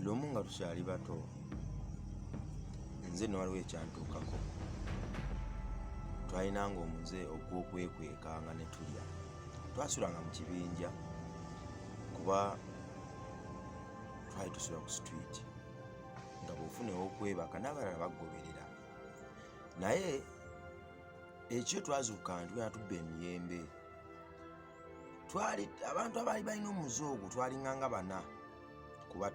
lumu nga tukyali bato nze waliwo ekyantuukako. Twalinanga omuze ogw'okwekwekanga ne tulya. Twasulanga mu kibinja kuba twali tusula ku street nga bw'ofuna okwebaka n'abalala bagoberera. Naye ekyo twazuuka nti bwe natubba emiyembe, twali abantu abaali balina omuze ogwo twalinganga 4 ku 5,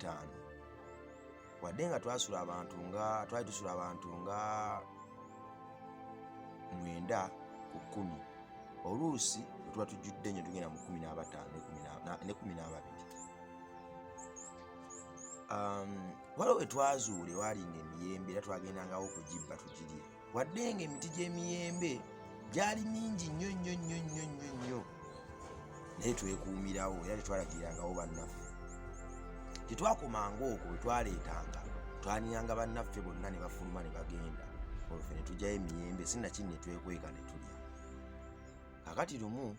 wadde nga twali tusula abantu nga 9 ku 10. Oluusi tuba tujjudde nnyo tugenda mu 15 ne 12. Waliwo we twazuule walinga emiyembe era twagendangawo okugibba tugirye, wadde nga emiti gy'emiyembe gyali mingi nnyo, naye twekuumirawo era tetwalagirangawo bannaffe. Tetwakomanga okwo bwe twaleetanga, twaniyanga bannaffe bonna ne bafuluma ne bagenda, olwo ffe ne tugyayo emiyembe sinakindi ne twekweka ne tulya. Kakati lumu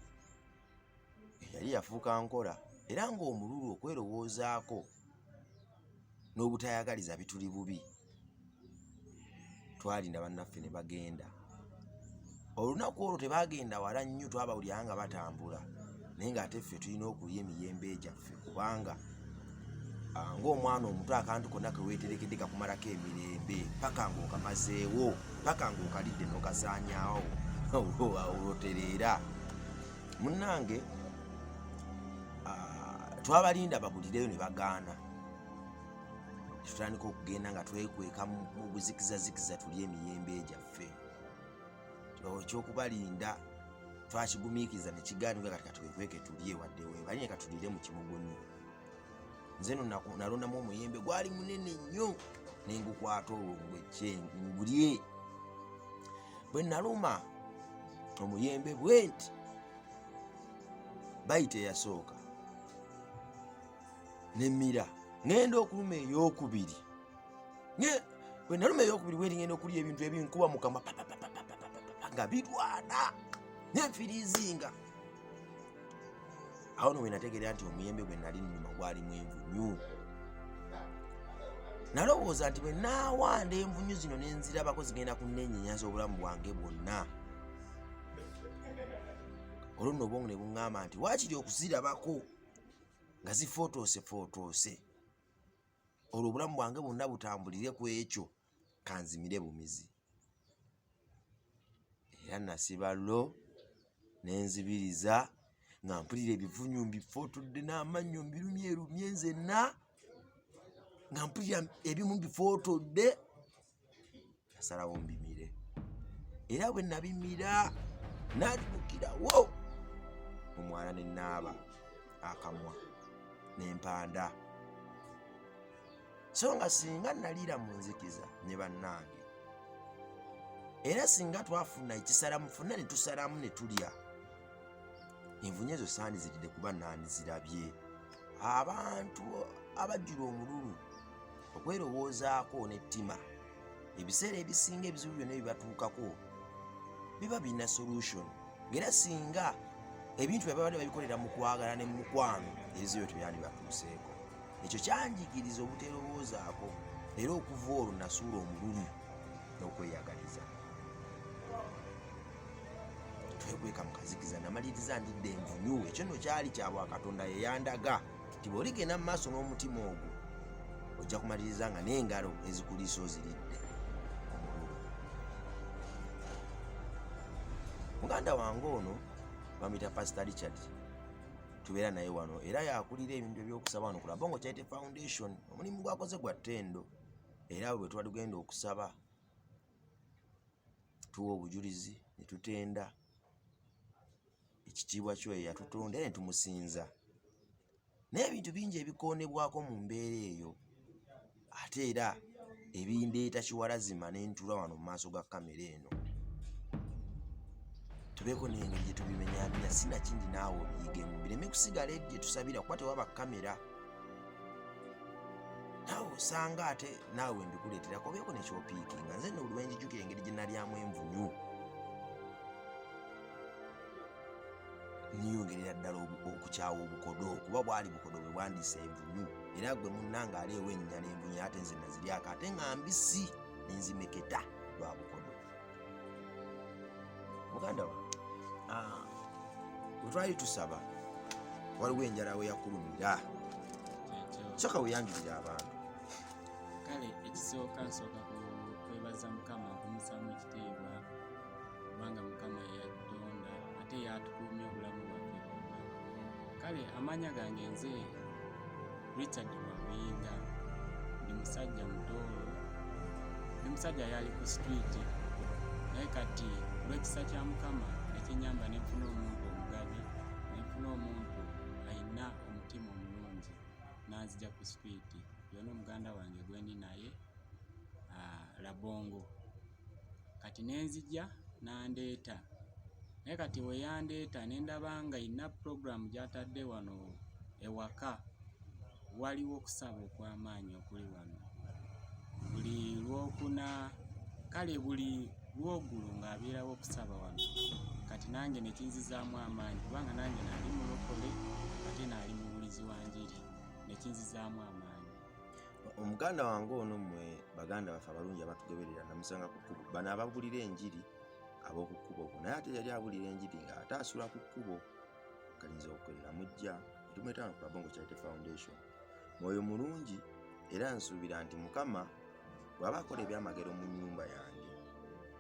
eyali yafuuka nkola era ng'omululu okwerowoozaako n'obutayagaliza bituli bubi. Twalinda bannaffe ne bagenda. Olunaku olwo tebagenda wala nnyo, twabawulira nga batambula, naye ng'ate ffe tulina okulya emiyembe gyaffe kubanga ng'omwana omuto akantu konna ke weeterekedde kakumalako emirembe paka ng'okamazeewo, paka ng'okalidde n'okasaanyaawo olwotereera. Munnange twabalinda babulireyo ne bagaana. Tutandika okugenda nga twekweka mu buzikizazikiza tulye emiyembe gyaffe. Ekyokubalinda twakigumiikiza ne kigaanibwa kati katwekweke tulye, wadde weebali katulire mu kimuguni. Nze nalondamu omuyembe gwali munene nnyo ne ngukwata olwo ngulye. Bwe naluma omuyembe bwe nti bayita eyasooka nemmira, ngenda okuluma ey'okubiri. Bwe naluma ey'okubiri bwe ngenda okulya ebintu ebinkuba mu kamwa nga birwana n'enfiriizinga. Awo no bwe nategeera nti omuyembe bwe nali nnuma gwalimu envunyu. Nalowooza nti bwe naawanda envunyu zino ne nzirabako zigenda kunnennyinyaza obulamu bwange bwonna. Olwo nno obwongo ne buŋŋamba nti waakiri okuzirabako nga zifootoose, olwo obulamu bwange bwonna butambulire ku ekyo, kanzimire bumizi. Era nasiba lo ne nzibiriza nga mpulira ebivunyu mbifootodde n'amannyo mbirumyerumye nzenna, nga mpulira ebimu mbifootodde. Nasalawo mbimire, era bwe nabimira naddukirawo omwana ne naaba akamwa n'empanda. So nga singa naliira mu nzikiza ne bannange, era singa twafuna ekisalamufunna ne tusalamu ne tulya, envunyu ezo saandiziridde kuba nandizirabye. Abantu abajjula omululu okwerowoozaako n'ettima, ebiseera ebisinga ebizibu byonna ebibatuukako biba birina solution. Ng'era singa ebintu bye babadde babikolera mu kwagala ne mu mukwano, ebizibu tebyandibatuuseeko. Ekyo kyanjigiriza obuterowoozaako, era okuva olwo nasuula omululu n'okweyagaliza. Twekweka mu kazikiza namaliriza ndidde envunyu. Ekyo nno kyali kya Bwakatonda ye yandaga nti bw'oligenda mu maaso n'omutima ogwo ojja kumaliriza nga n'engalo ezikuliisa oziridde omululu. Muganda wange ono bamuyita Pastor Richard, tubeera naye wano era yakulira ebintu ebyokusaba wano ku Labongo Charity Foundation. Omulimu gwakoze gwa ttendo, era bwe tuba tugenda okusaba tuwa obujulizi ne tutenda ekitiibwa kyo yatutonda ne tumusinza. N'ebintu bingi ebikondebwako mu mbeera eyo, ate era ebindeeta kiwalazima ne ntula wano mu maaso ga kamera eno. Tubeeko n'engeri gye tubimenyaamenya, sinakindi naawe obiyigemu, bireme kusigala gye tusabira kuba tewaba kamera. Naawe osanga ate naawe mbikuleeterako obeeko nekyopiikinga. Nze nno buli lwe njijjukira engeri gye nalyamu envunyu niyongerera ddala okukyawa obukodo kuba bwali bukodo bwe bwandiisa envunyu era gwe munnanga aliewo ennyana envunyu ate nze naziryako ate nga mbisi nenzimeketa lwa bukodo. Muganda wa bwe twali tusaba waliwo enjala we yakulumira soka weyanjulira abantu. Kale ekisooka nsooka kwebaza Mukama okumusaamu ekitiibwa kubanga Mukama yatonda ate yatukuumya obulamu bwaffe. Kale amanya gange nze Richard Wabuyinga ndi musajja mutoolo, ndi musajja yali ku street naye kati olw'ekisa kya Mukama ekinyamba nenfuna omuntu omugabi, nenfuna omuntu alina omutima omulungi nanzija ku street yona omuganda wange gwendi naye Labongo. Kati nenzija nandeeta naye kati weyandeeta nendaba nga ina program gyatadde wano ewaka. Waliwo okusaba okw'amaanyi okuli wano buli lwokuna, kale buli lwogulu ng'abeerawo okusaba wano. Kati nange nekinzizaamu amaanyi kubanga nange naali mulokole ate naali mubulizi wa njiri, nekinzizaamu amaanyi. Omuganda wange ono mmwe baganda baffe abalungi abatugoberera namusanga ku kkubo, bano ababulira enjiri ab'oku kkubo okwo, naye ate yali abulira enjiri ng'ate asula ku kkubo. Kalinza okukolera mujja tumwetana ku Labongo Charity Foundation. Mwoyo mulungi era nsuubira nti Mukama bw'aba akola ebyamagero mu nnyumba yange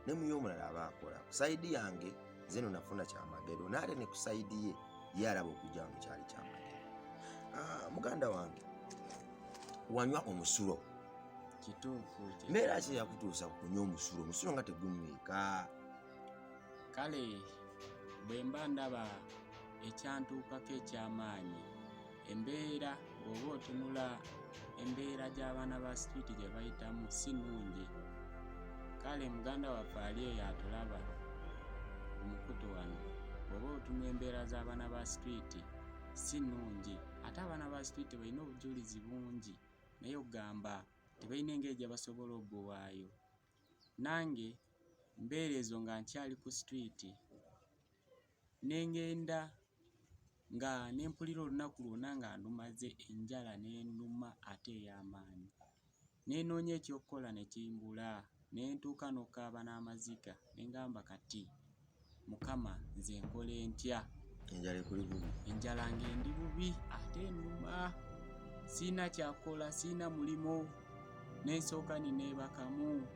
ne muyo omulala aba akola ku sayidi yange nze no nafuna kyamagero n'ate ne ku sayidi ye alaba okujja wano kyali kyamagero. Muganda wange wanywa omusulo. Kituufu mbeera ki yakutuusa kunywa omusulo? Omusulo nga tegunyweka. Kale bwe mba ndaba ekyantuukako eky'amaanyi, embeera bw'oba otunula embeera gy'abaana ba street gye bayitamu si nnungi. Kale muganda waffe ali eyo atulaba omukutu wano, bw'oba otunula embeera z'abaana ba street si nnungi. Ate abaana ba street balina obujulizi bungi naye ogamba tebalina engeri gye basobola oggowaayo. Nange mbeera ezo nga nkyali ku street nengenda nga nempulira olunaku lwonna nga ndumaze enjala nenduma ate ey'amaanyi, nenoonya ekyokukola ne kimbula, nentuuka n'okaaba n'amaziga nengamba kati Mukama nze nkole ntya? Enjala ekuli bubi. Enjala ng'endi bubi ate ennuma, siina kyakola, siina mulimo, nensooka nineebakamu.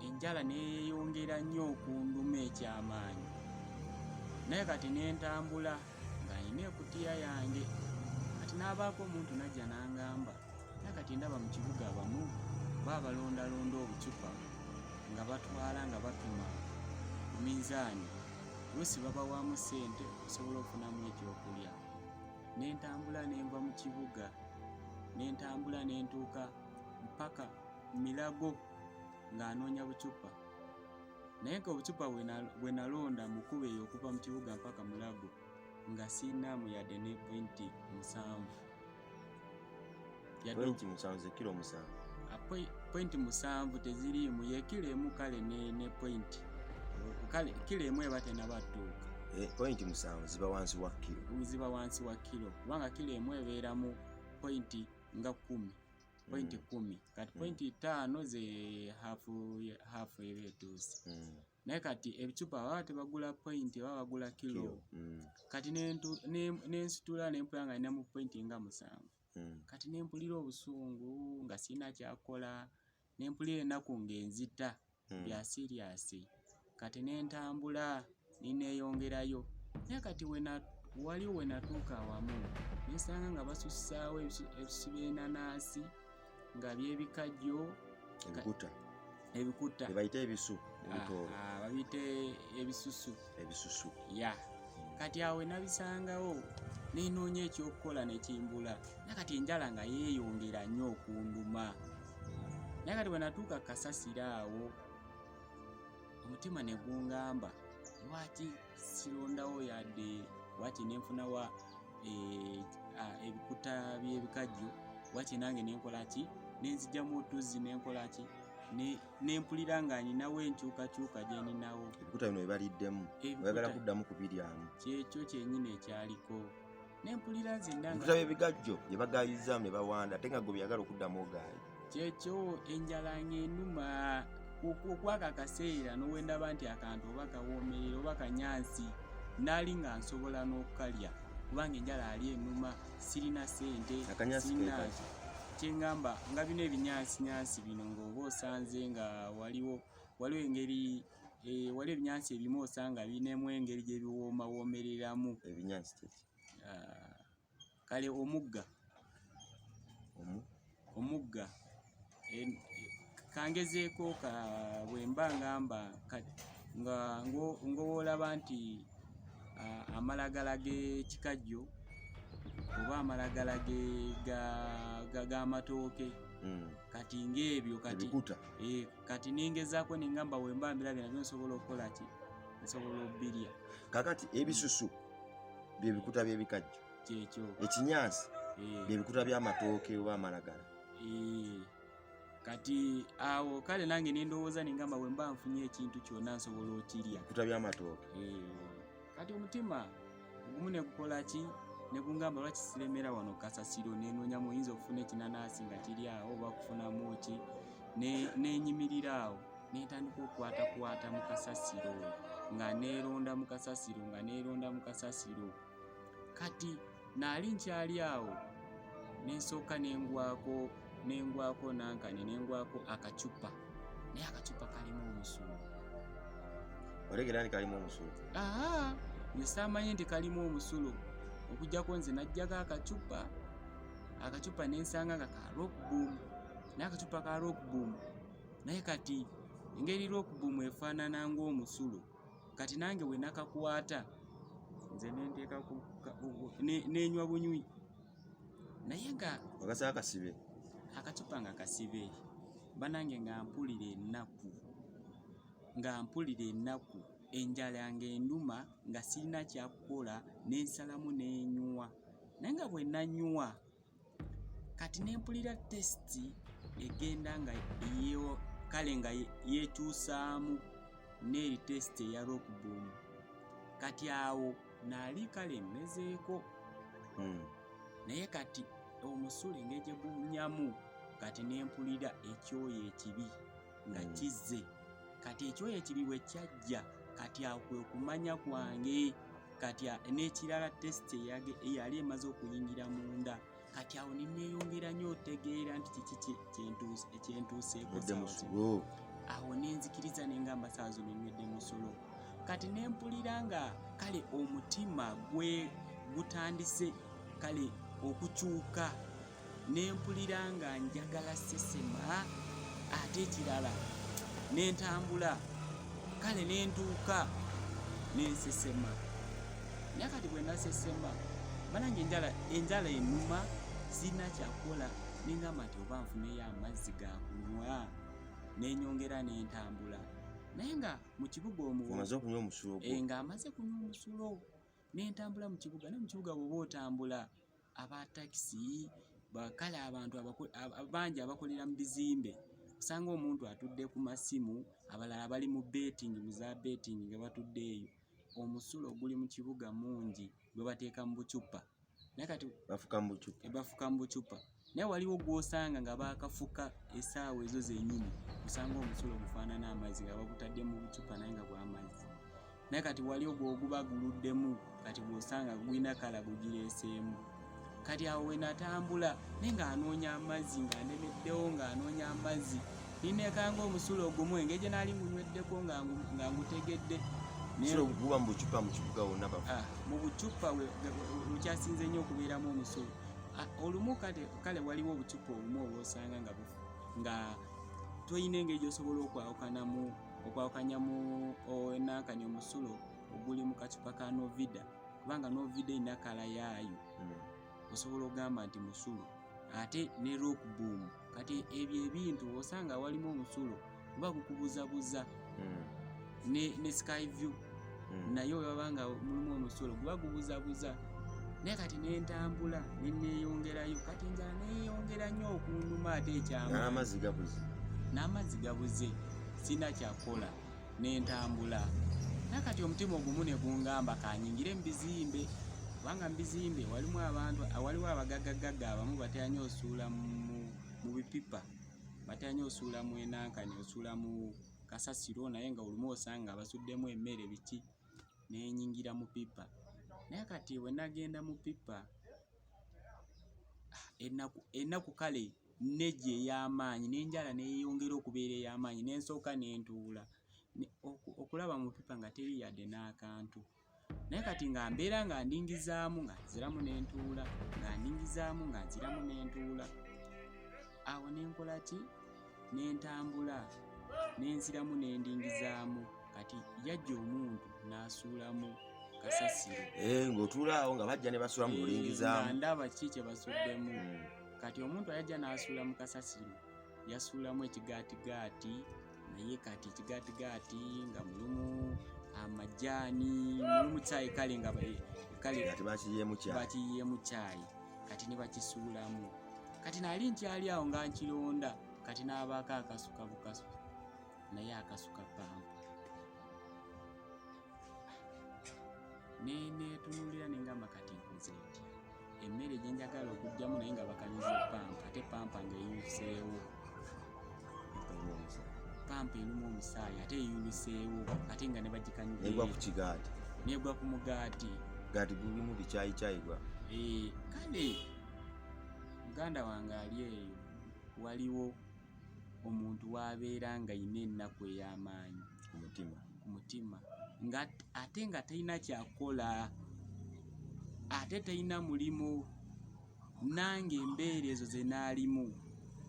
Enjala neeyongera nnyo okunduma eky'amaanyi. Naye kati nentambula nga nina ekutiya yange. Kati n'abaako omuntu najja n'angamba, naye kati ndaba mu kibuga abamu baabalondalonda obucupa nga batwala nga bapima ku minzaani, oluusi babawaamu ssente okusobola okufunamu ekyokulya. Nentambula nenva mu kibuga, nentambula nentuuka mpaka Mirago ng'anoonya bucupa. Naye nga obucupa bwe nalonda mukuba eyo okuva mu kibuga mpaka Mulago nga siinaamu yadde ne pointi 7. Pointi 7 kilo 7. Pointi 7 teziriimu, ye kilo emu kale ne pointi. Kale kilo emu eba tenabatuuka. Pointi 7 ziba wansi wa kilo. Ziba wansi wa kilo kubanga kilo emu ebeeramu pointi nga 10. Pointi 10. Kati pointi 5 ze hafu eba etuuse. Naye kati ebicupa baba tebagula pointi, baba bagula kilo. Kati nensitula nempulira nga nina mu pointi nga 7. Kati nempulira obusungu nga sina kyakola, nempulira ennaku ng'enzita bya siriasi. Kati nentambula nineeyongerayo. Naye kati waliwo we natuuka awamu nensanga nga basussaawo ebisusu by'enanaasi nga by'ebikajjo, ebikuta bayita ebisu ebitoolo, babiyita ebisusu ya. Kati awo nabisangawo nenoonya ekyokukola ne kimbula. Naye kati enjala nga yeeyongera nnyo okunduma. Naye kati bwe natuuka kasasiro awo omutima ne gungamba lwaki sirondawo yadde waki nenfunawa ebikuta by'ebikajjo, waki nange nenkola ki nenzijjamu otuzzi nenkola ki nempulira nga ninawo enkyukakyuka gye ninawo. Ebikuta bino bibaliddemu oyagala kuddamu kubiryamu. Kyekyo kyennyini ekyaliko. Nempulira nzenda ebikuta by'ebigajjo bye bagayizaamu ne bawanda ate nga gwe byagala okuddamu ogaayi. Kyekyo enjala ng'ennuma okwako akaseera n'owendaba nti akantu oba kawoomerera oba kanyansi naali nga nsobola n'okukalya kubanga enjala ali ennuma, sirina ssente, sirina kyeŋŋamba nga bino ebinyansinyansi bino ng'oba osanze nga waliwo engeri waliwo ebinyansi ebimu osanga birinamu engeri gye biwoomawoomereramu. Ebinyansi kyeki? Kale omugga kangezeeko bwe mba ngamba ng'olaba nti amalagala g'ekikajjo oba amalagala g'amatooke kati ng'ebyo kati ningezaako nengamba bwe mba mbirabye nabyo nsobola okukola ki, nsobola obbirya. Kakati ebisusu bye bikuta by'ebikajjo, kyekyo ekinyansi bye bikuta by'amatooke oba amalagala. Kati awo kale nange nendowooza nengamba bwe mba nfunye ekintu kyonna nsobola okirya. Ebikuta by'amatooke. Kati omutima ogumu ne gukola ki, ne gungamba lwaki siremera wano kasasiro nenoonya muyinza okufuna ekinanaasi nga kiri awo oba kufunamu ki, nenyimirira awo netandika okukwatakwata mu kasasiro nga neeronda mu kasasiro. Kati naali nkyali awo nensooka nengwako nankane nengwako akacupa, naye akacupa kalimu omusulo. Olegera nti kalimu omusulo? Nze saamanye nti kalimu omusulo okujjako nze najjaga akacupa nensanga nga ka rockboom, naye akacupa ka rockboom naye kati engeri rockboom efaanana ng'omusulo, kati nange we nakakwata nze nenteeka nenywa bunywi, naye nga ogasaba kasibe, akacupa nga kasibe, banange nga mpulira ennaku enjala ng'enduma nga sirina kyakukola nensalamu nenywa. Naye nga bwe nanywa kati nempulira tesiti egenda nga kale nga yeekyusaamu n'eri tesiti eya rockboom. Kati awo naali kale mmezeeko, naye kati omusulo engeri gye guwunyamu kati nempulira ekyoyo ekibi nga kizze. Kati ekyoyo ekibi bwe kyajja kati awo kwe kumanya kwange, kati n'ekirala tesiti eyali emaze okuyingira munda, kati awo neneeyongera nnyo otegeera nti kiki ekyentuuseeko. Awo nenzikiriza nengamba saawa zo nenywedde musulo. Kati nempulira nga kale omutima gutandise kale okukyuka, nempulira nga njagala sesema, ate ekirala nentambula kale nentuuka nensesema. Naye kati bwe nasesema banange enjala ennuma sirina kyakukola, nengamba nti oba nfuneyo amazzi ga kunywa, nenyongera nentambula. Naye nga mu kibuga omwo omaze okunywa omusulo nga amaze kunywa omusulo nentambula mu kibuga. Naye mu kibuga bw'oba otambula aba takisi kale abantu bangi abakolera mu bizimbe, osanga omuntu atudde ku masimu, abalala bali mu za betting nga batudde eyo. Omusulo guli mu kibuga mungi gwe bateeka mu bucupa, naye kati bafuka mu bucupa. Naye waliwo gw'osanga nga bakafuka essaawa ezo zennyini, osanga omusulo gufaanana amazzi nga bagutadde mu bucupa naye nga bw'amazzi. Naye kati waliwo gw'oguba guluddemu, kati gw'osanga gulina kala gugireeseemu. Kati awo we natambula naye ng'anoonya amazzi, ng'anemeddewo ng'anoonya amazzi, ninekanga omusulo ogumu engeri gye naali ngunyweddeko nga ngutegedde. Guba mu bucupa mu kibuga wonna mu bucupa wekyasinze nnyo okubeeramu omusulo. Olumu kale waliwo obucupa obumu obwosanga nga toyina engeri gyosobola okwawukanyamu enankani omusulo oguli mu kacupa ka Novida, kubanga Novida erina kala yaayo, osobola ogamba nti musulo. Ate ne rockboom kati ebyo ebintu osanga walimu omusulo guba gukubuzabuza, ne Skyview naye olwabanga mulimu omusulo guba gubuzabuza. Naye kati nentambula neneeyongerayo, kati enjala neeyongera nnyo okunduma ate ekyamu. Amazzi gabuze. n'amazzi gabuze sina kyakola n'entambula. Nakati omutima ogumu ne gungamba kanyingire mu bizimbe, kubanga mu bizimbe waliwo abagaggagagga abamu batanya osuula mu bipipa, batanya osuula mu enankani, osuula mu kasasiro, naye nga olumu osanga basuddemu emmere biki, nenyingira mu pipa. Naye kati bwe nagenda mu pipa ennaku kale nejja ey'amaanyi, n'enjala neeyongera okubeera ey'amaanyi, n'ensooka n'entuula okulaba mu pipa nga teri yadde n'akantu. Naye kati nga mbeera nga ndingizaamu nga nziramu n'entuula, nga ndingizaamu nga nziramu n'entuula. Awo nenkola ki? N'entambula n'enziramu n'endingizaamu. Kati yajja omuntu n'asuulamu kasasiro. Ng'otuula awo nga bajja ne basuula mu lulingizaamu. Nga ndaba ki kye basuddemu. Kati omuntu ayajja n'asuula mu kasasiro, yasuulamu ekigaatigaati, naye kati ekigaatigaati nga mulimu amajaani, mulimu caayi kale nga bakiyiyeemu caayi, kati ne bakisuulamu. Kati nali nkyali awo nga nkironda, kati n'abaako akasuka bukasu, naye akasuka pampa. Neetunuulira nengamba kati nkoze ntya? Emmere gye njagala okugyamu naye nga bakanyuza pampa, ate pampa ng'eyuseewo. Pampa erimu omusaayi ate eyuliseewo, ate nga ne bagikanyuza. Negwa ku kigaati. Negwa ku mugaati. Gaati gulimu bicaayi gwa. Kale muganda wange ali eyo, waliwo omuntu w'abeera nga ayina ennaku ey'amaanyi ku mutima, ate nga talina kyakola, ate talina mulimu. Nange embeera ezo ze naalimu,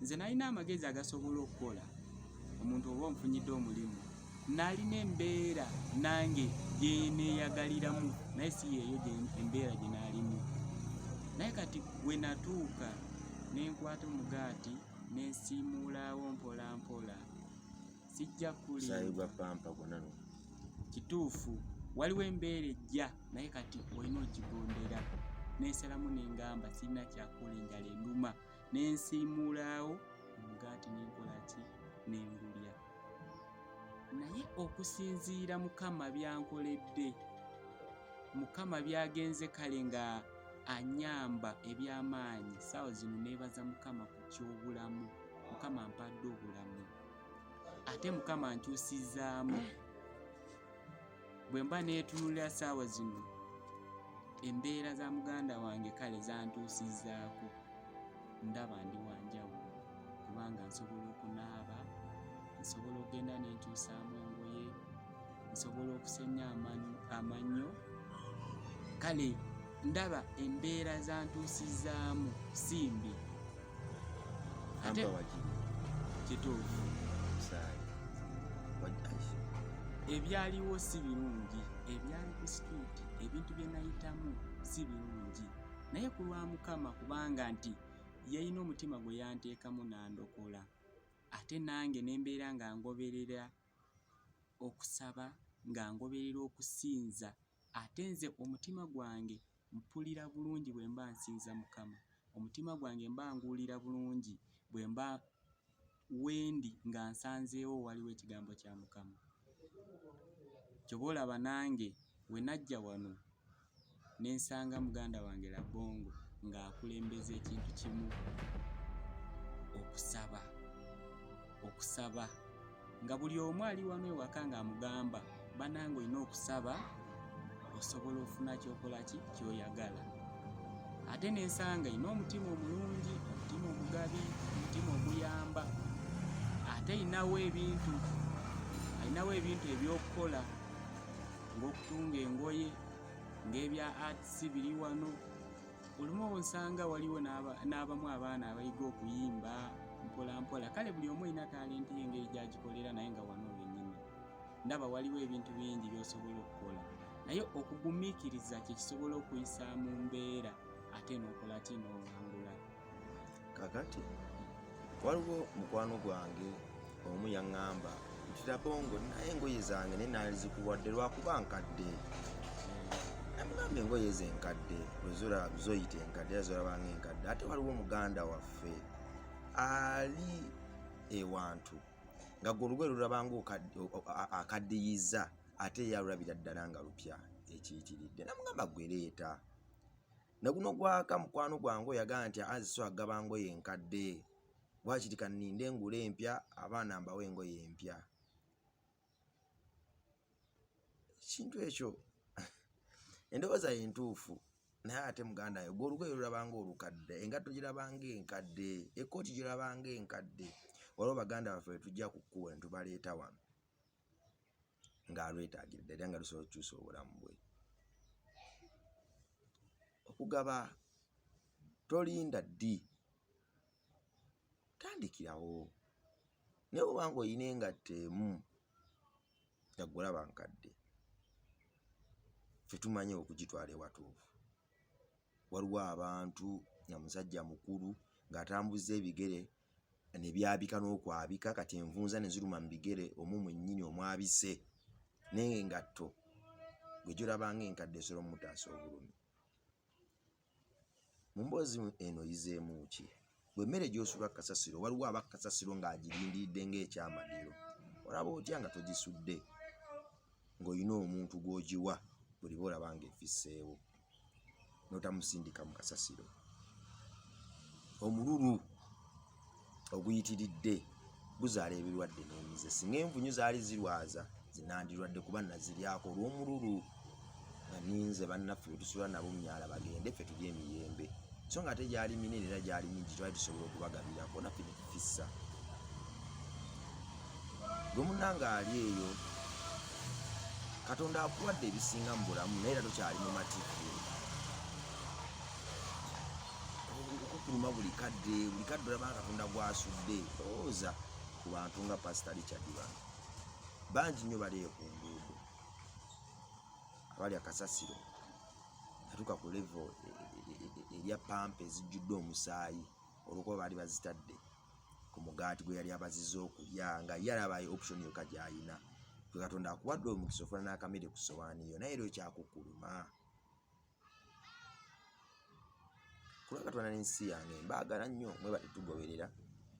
nze nalina amagezi agasobola okukola. Omuntu oba omufunyidde omulimu, nalina embeera nange gye neeyagaliramu, naye si yeeyo embeera gye naalimu. Naye kati bwe natuuka nenkwata omugaati nensiimuulaawo mpola mpola, sijja kulimba pampa gwonna. Kituufu waliwo embeera ejja, naye kati olina okigondera. Nensalamu nengamba sirina kyakola, enjala enduma, nensiimuulaawo omugaati nenkola ki? Nengulya. Naye okusinziira Mukama byankoledde, Mukama byagenze kale nga anyamba eby'amaanyi, ssaawa zino neebaza Mukama ku ky'obulamu. Mukama ampadde obulamu, ate Mukama ankyusizaamu. Bwe mba neetunulira ssaawa zino embeera za muganda wange kale zantuusizaako, ndaba ndi wanjawulo, kubanga nsobola okunaaba, nsobola okugenda nenkyusaamu engoye, nsobola okusenya amannyo. Kale ndaba embeera zantuusizaamu simbi. Ate kituufu ebyaliwo si birungi, ebyali ku situuti, ebintu bye nayitamu si birungi, naye ku lwa Mukama, kubanga nti yalina omutima gwe yanteekamu n'andokola. Ate nange nembeera nga ngoberera okusaba, nga ngoberera okusinza. Ate nze omutima gwange mpulira bulungi bwe mba nsinza Mukama. Omutima gwange mba nguwulira bulungi bwe mba wendi nga nsanzeewo waliwo ekigambo kya Mukama. Kyoba olaba nange we najja wano nensanga muganda wange Labongo ng'akulembeza ekintu kimu, okusaba, nga buli omu ali wano ewaka ng'amugamba banange olina okusaba osobola ofuna kyokola ki kyoyagala. Ate nensanga ina omutima omulungi, omutima omugabi, omutima oguyamba. Ate ayinawo ebintu ebyokukola ng'okutunga engoye, ng'ebya arts biri wano. Olumu onsanga waliwo n'abamu abaana abayiga okuyimba mpola mpola. Kale buli omu alina talenti y'engeri gy'agikolera, naye nga wano wennyini ndaba waliwo ebintu bingi by'osobola okukola, naye okugumiikiriza kye kisobola okuyisa mu mbeera, ate n'okola ki? N'owangula. Kakati waliwo mukwano gwange omu yaŋŋamba nti Labongo, naye engoye zange naye nazikuwadde lwakuba nkadde. Namugamba engoye ze enkadde zoyita enkadde era zolabanga enkadde, ate waliwo muganda waffe ali ewantu nga gwe olugoye lulabanga akaddiyiza ate yalulabira ddala nga lupya ekiyitiridde. Namugamba gwe leeta. Ne guno gwaka mukwano gwange oyagala nti aziso agaba ngoye enkadde. Bwakiri kanninde engule empya abaana mbawe engoye empya. Ekintu ekyo endowooza yentuufu naye ate muganda yo gwe olugoye lulabanga olukadde, engatto girabanga enkadde, ekkooti girabanga enkadde. Waliwo baganda baffe bwe tujja kukkuwa ne tubaleeta wano ng'alwetaagidde era nga lusobola okukyusa obulamu bwe. Okugaba tolinda ddi, tandikirawo. Naye bw'oba ng'olina engatto emu nga ggwe olaba nkadde, ffe tumanyi okugitwala ewatuufu. Waliwo abantu nga musajja mukulu ng'atambuza ebigere ne byabika n'okwabika, kati envunza ne ziruma mu bigere omwo mwennyini omwabise, naye engatto gwe gy'olabanga enkadde esobola omutaasa obulumi. Mu mboozi eno oyizeemu ki? Bwe emmere gy'osula kasasiro, waliwo aba kasasiro ng'agirindiridde ng'ekyamadiro. Olaba otya nga togisudde ng'olina omuntu gw'ogiwa buli bw'olaba ng'efisseewo n'otamusindika mu kasasiro? Omululu oguyitiridde guzaala ebirwadde n'emize. Singa envunyu zaali zirwaza zinandirwadde kuba naziryako olw'omululu. Nga ninze bannaffe bwe tusula nabo mu myala bagende ffe tulye emiyembe. So nga ate gyali minene era gyali mingi twali tusobola okubagabirako naffe ne tufissa. Gwe munnange ali eyo, Katonda akuwadde ebisinga mu bulamu naye era tokyali mu mativu. Okukuluma buli kadde olaba Katonda gw'asudde. Lowooza ku bantu nga Pastor Richard bano bangi nnyo bali ku nguudo abalya kasasiro atuuka ku level erya pampa ezijjudde omusaayi olw'okuba baali bazitadde ku mugaati gwe yali abazizza okulya nga ye alaba option yokka gy'ayina. Gwe Katonda akuwadde omukisa ofuna n'akamere ku ssowaani yo naye era okyakukkuluma. Kulwa Katonda n'ensi yange mbaagala nnyo mwe bali tugoberera.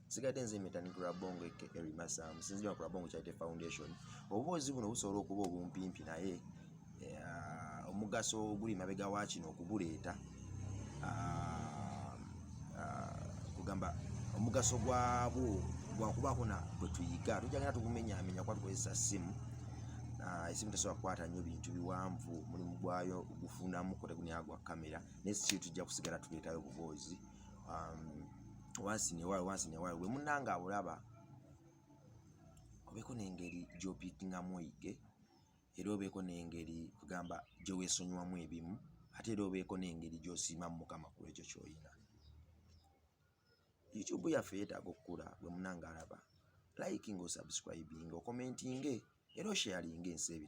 Sigadde nze Metanic Rabongo Eri Massa musinzibwa ku Rabongo Charity Foundation. Obuboozi buno busobola okuba obumpimpi naye omugaso guli mabega wa kino okubuleeta kugamba omugaso gwabwo gwakubaako na bwe tuyiga tujagala tugumenyaamenya kuba tukozesa ssimu. Essimu tesobola kukwata nnyo bintu biwanvu, mulimu gwayo gufunamu koteguniya gwa kamera naye si tujja kusigala tuleetayo obuboozi wansi ne wali bwe munnange abulaba obeeko n'engeri gy'opiikingamu oyige era obeeko n'engeri kugamba gye weesonyiwamu ebimu ate era obeeko n'engeri gy'osiimamu Mukama ku ekyo ky'olina. YouTube yaffe yeetaaga okukula. Bwe munnange alaba likinga, osubscribinga, okomentinge era osharinga ensi ebiri.